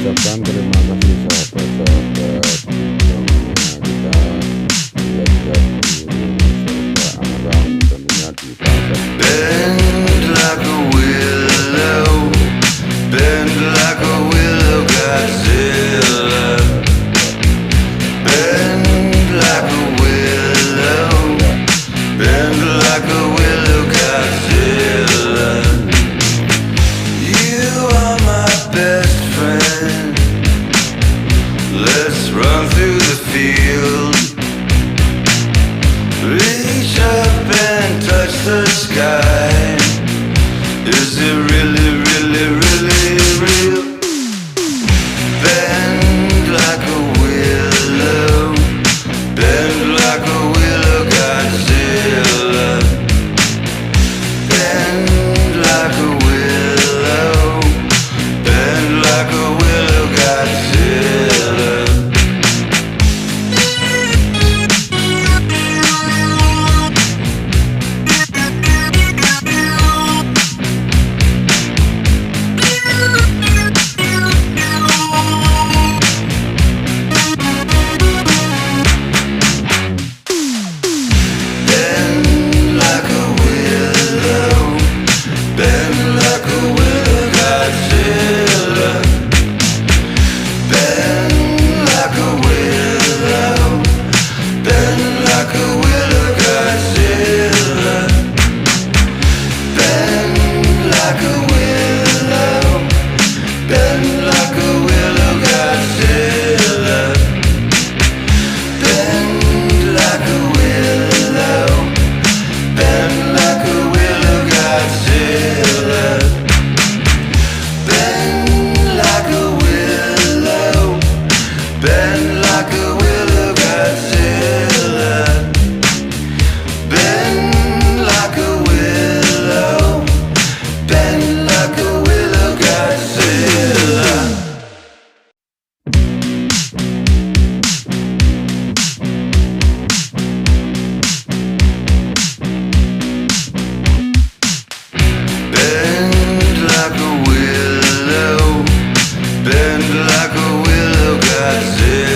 ucapkan terima kasih sahabat-sahabat semuanya. Kita lihat serta alarm tentunya di pasar. Bend like a willow, bend like a willow, Godzilla. Bend like a willow, bend like a willow, Godzilla. You are my best friend. Let's run through the field. Reach up and touch the sky. Is it really, really, really real? Bend like a willow, bend like a willow, Godzilla. Bend like a willow, bend like a willow, Godzilla. Bend like a willow, bend like a willow, Godzilla. Bend like a willow, bend like a willow, Godzilla. Bend like a willow, bend like a willow, Godzilla. Bend like a willow, bend like a willow, Godzilla. Bend like a willow, bend like a willow, Godzilla. Bend like a willow, bend like a willow, Godzilla. Bend like a willow, bend like a willow, Godzilla.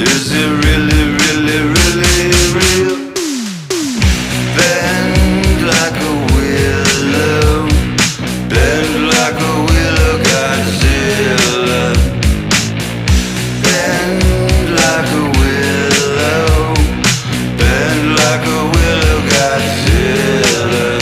Is it really, really, really real? Bend like a willow, bend like a willow, Godzilla. Bend like a willow, bend like a willow, Godzilla.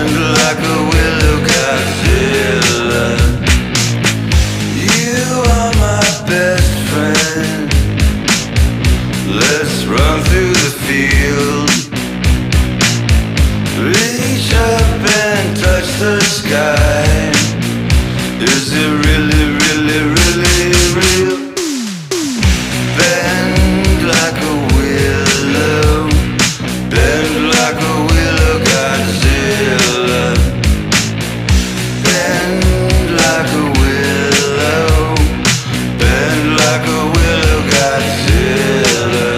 bend like a willow Godzilla. You are my best friend. Let's run through the field. Reach up and touch the sky. Is it really, really, really real? Bend like a willow. Bend like a willow Godzilla. Bend like a willow. Bend like a willow Godzilla.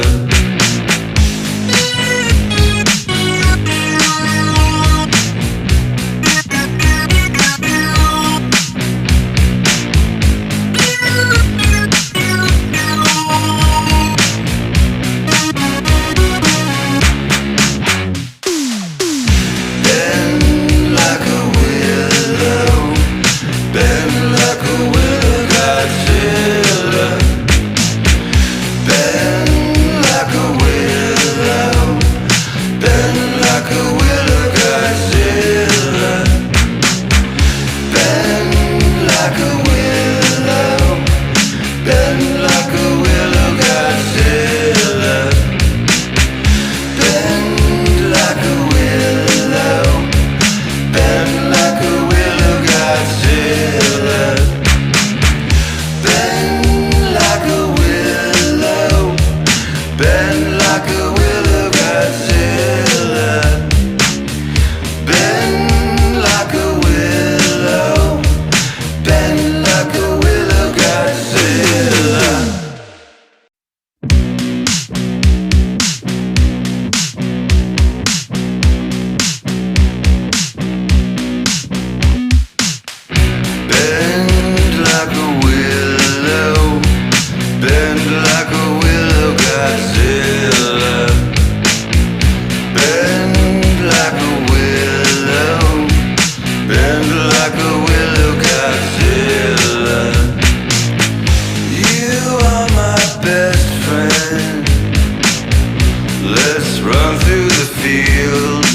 Let's run through the field.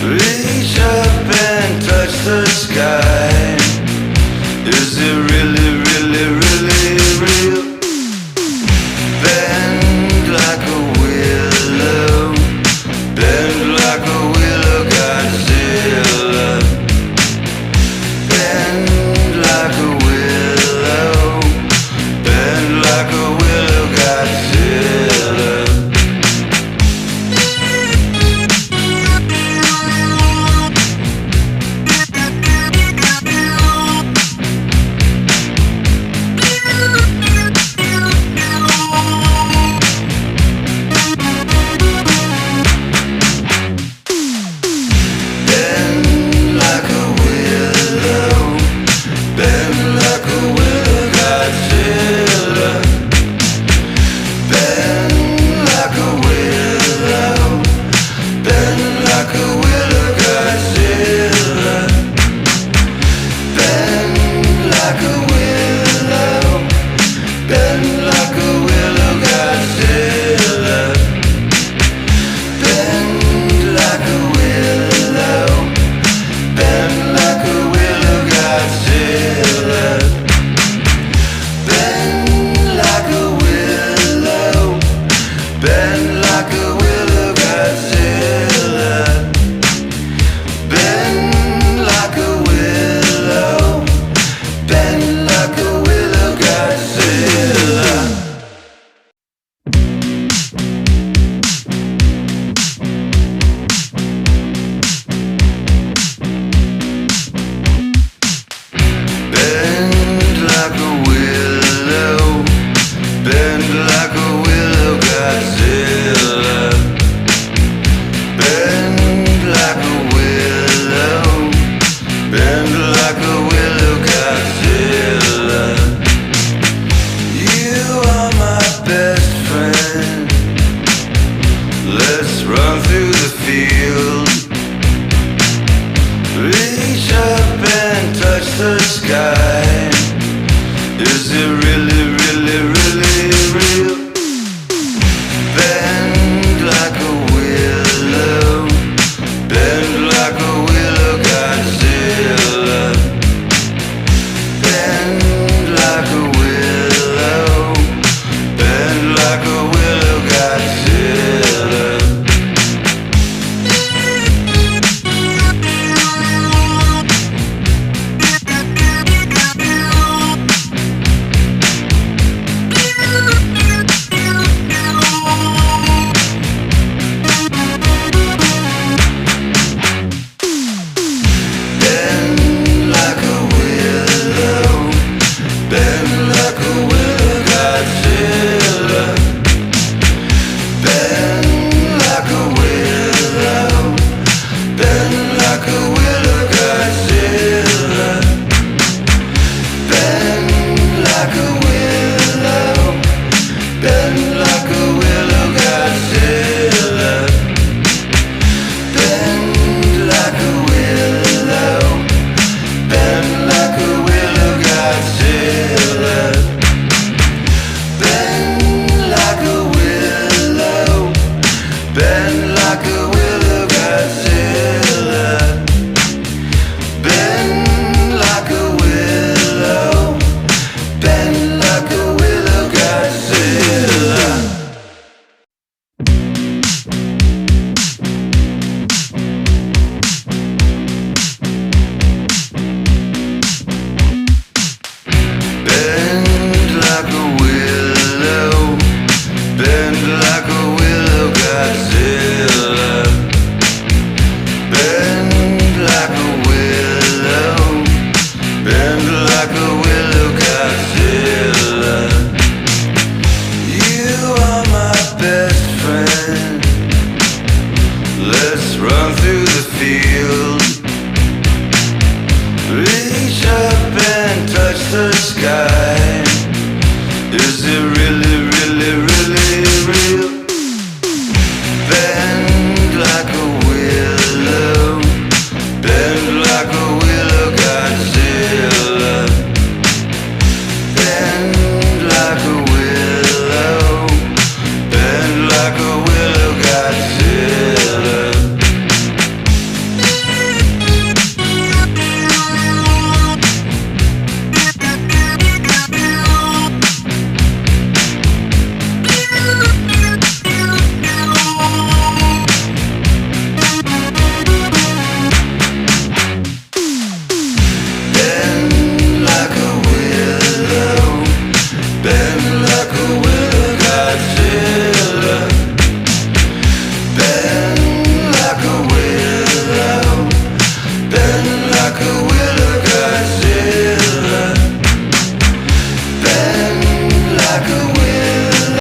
Reach up and touch the sky. Is it